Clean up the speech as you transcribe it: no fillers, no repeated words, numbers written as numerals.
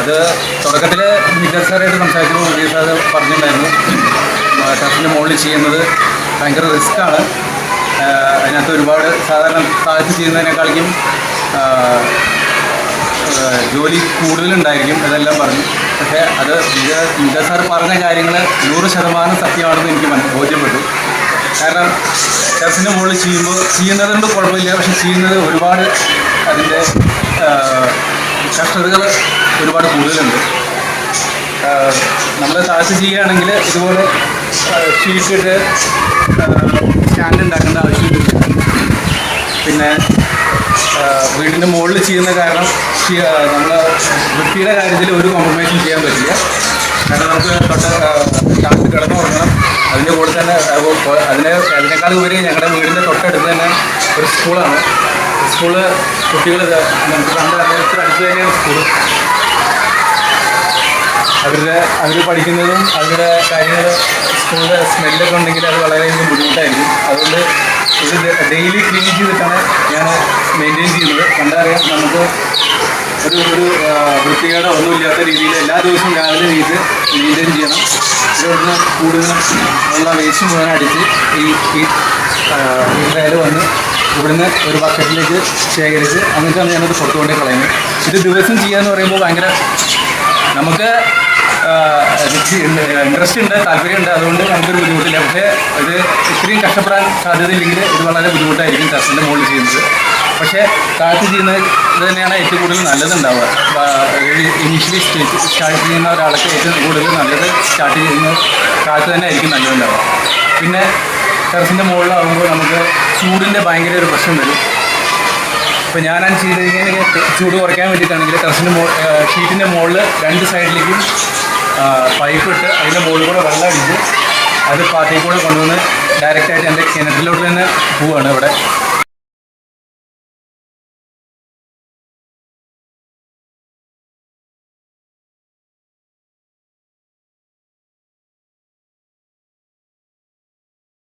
അത് തുടക്കത്തിൽ വിദ്യാർത്ഥി സാറായിട്ട് സംസാരിച്ചപ്പോൾ വിദ്യാർത്ഥി സാറ് പറഞ്ഞിട്ടുണ്ടായിരുന്നു ടെറസിൻ്റെ മുകളിൽ ചെയ്യുന്നത് ഭയങ്കര റിസ്ക്കാണ്. അതിനകത്ത് ഒരുപാട് സാധാരണ താഴത്ത് ചെയ്യുന്നതിനേക്കാളും ജോലി കൂടുതലുണ്ടായിരിക്കും ഇതെല്ലാം പറഞ്ഞു. പക്ഷേ അത് വിദ്യാർത്ഥി സാർ പറഞ്ഞ കാര്യങ്ങൾ 100% സത്യമാണെന്ന് എനിക്ക് ബോധ്യപ്പെട്ടു. കാരണം ടെറസിൻ്റെ മുകളിൽ ചെയ്യുന്നത് കൊണ്ട് കുഴപ്പമില്ല, പക്ഷെ ചെയ്യുന്നത് ഒരുപാട് അതിൻ്റെ കഷ്ടതകൾ ഒരുപാട് കൂടുതലുണ്ട്. നമ്മൾ താഴ്ച ചെയ്യുകയാണെങ്കിൽ ഇതുപോലെ ഷീറ്റിട്ട് സ്റ്റാൻഡ് ഉണ്ടാക്കേണ്ട ആവശ്യമില്ല. പിന്നെ വീടിൻ്റെ മുകളിൽ ചെയ്യുന്ന കാരണം നമ്മൾ വൃത്തിയുടെ കാര്യത്തിൽ ഒരു കോംപ്രമൈസും ചെയ്യാൻ പറ്റില്ല. കാരണം നമുക്ക് താഴത്ത് കിടന്നുറങ്ങണം. അതിൻ്റെ കൂടെ തന്നെ അതിനേക്കാൾ ഉപരി ഞങ്ങളുടെ വീടിൻ്റെ തൊട്ടടുത്ത് തന്നെ ഒരു സ്കൂളാണ്. സ്കൂള് കുട്ടികൾ നമുക്ക് അടുത്ത് തന്നെയാണ് സ്കൂള്. അവർ പഠിക്കുന്നതും അവരുടെ കാര്യങ്ങൾ സ്കൂളിൻ്റെ സ്മെല്ലൊക്കെ ഉണ്ടെങ്കിൽ അത് വളരെയധികം ബുദ്ധിമുട്ടായിരിക്കും. അതുകൊണ്ട് ഇത് ഡെയിലി ക്ലീൻ ചെയ്തിട്ടാണ് ഞാൻ മെയിൻറ്റെയിൻ ചെയ്യുന്നത്. കണ്ടറിയാം നമുക്ക് ഒരു വൃത്തികേടോ ഒന്നുമില്ലാത്ത രീതിയിൽ എല്ലാ ദിവസവും രാവിലെ ചെയ്ത് മെയിൻറ്റെയിൻ ചെയ്യണം. ഇവിടുന്ന് കൂടുതലും ഉള്ള വേസ്റ്റ് മുഴുവൻ അടിച്ച് ഈ ട്രയൽ വന്ന് ഇവിടുന്ന് ഒരു ബക്കറ്റിലേക്ക് ശേഖരിച്ച് എന്നിട്ടാണ് ഞാനത് പുറത്തുകൊണ്ട് കളയുന്നത്. ഇത് ദിവസം ചെയ്യാന്ന് പറയുമ്പോൾ ഭയങ്കര നമുക്ക് ഇൻട്രസ്റ്റ് ഉണ്ട്, താല്പര്യമുണ്ട്. അതുകൊണ്ട് നമുക്കൊരു ബുദ്ധിമുട്ടില്ല. പക്ഷേ ഇത് ഇത്രയും കഷ്ടപ്പെടാൻ സാധ്യതയില്ലെങ്കിൽ ഇത് വളരെ ബുദ്ധിമുട്ടായിരിക്കും ടെറസിൻ്റെ മുകളിൽ ചെയ്യുന്നത്. പക്ഷേ താഴത്ത് ചെയ്യുന്നത് ഇത് തന്നെയാണ് ഏറ്റവും കൂടുതൽ നല്ലതുണ്ടാവുക. ഇനീഷ്യലി സ്റ്റാർട്ട് ചെയ്യുന്ന ഒരാൾക്ക് ഏറ്റവും കൂടുതൽ നല്ലത് സ്റ്റാർട്ട് ചെയ്യുന്ന താഴത്ത് തന്നെ ആയിരിക്കും നല്ലതുണ്ടാവുക. പിന്നെ ടെറസിൻ്റെ മുകളിലാകുമ്പോൾ നമുക്ക് ചൂടിൻ്റെ ഭയങ്കര ഒരു പ്രശ്നം വരും. ഇപ്പോൾ ഞാനാണ് ചെയ്ത് കഴിഞ്ഞാൽ ചൂട് കുറയ്ക്കാൻ വേണ്ടിയിട്ടാണെങ്കിൽ ടെറസിൻ്റെ ഷീറ്റിൻ്റെ മുകളിൽ 2 സൈഡിലേക്കും പൈപ്പ് ഇട്ട് അതിൻ്റെ മുകളിൽ കൂടെ വെള്ളം അടിച്ച് അത് പാത്തിയിൽ കൂടെ കൊണ്ടുവന്ന് ഡയറക്റ്റായിട്ട് എൻ്റെ കിണറ്റിലോട്ട് തന്നെ പോവുകയാണ് ഇവിടെ.